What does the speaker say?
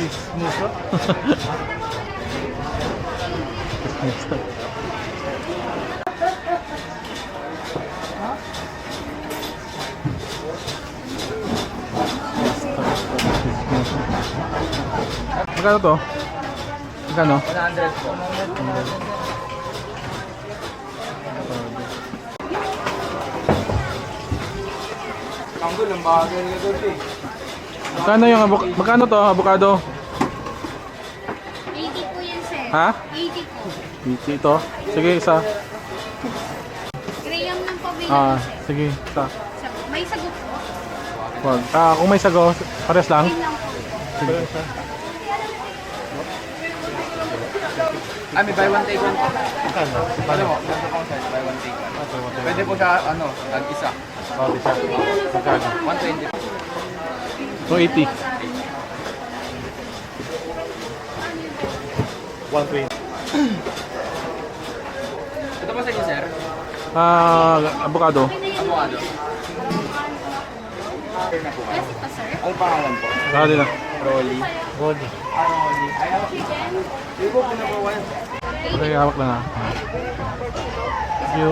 Chismoso. Magkano to? Magkano? 100 po. Tanggol, ang bagay nila doon eh. Magkano yung magkano to, avocado? 80 po yan, sir. Ha? 80 po. Ito. Sige, isa. Graham lang po bilang, Ah, sir. sige, isa. May sagot po. Wag. Kung may sago, pares lang. Graham lang po. Sige. May buy one take one po. Ano mo? Ganito po sir, buy one take one. Pwede po siya, tag-isa. Oh, isa. Magkano? 120. 280. 120. Ito po sa inyo sir? Avocado. Avocado. Classic pa, sir. Ano pangalan po? Dali na. Rolly. Rolly. Rolly. Ayaw. Chicken. Hindi po pinabawan. Okay, hawak lang ah. Thank you.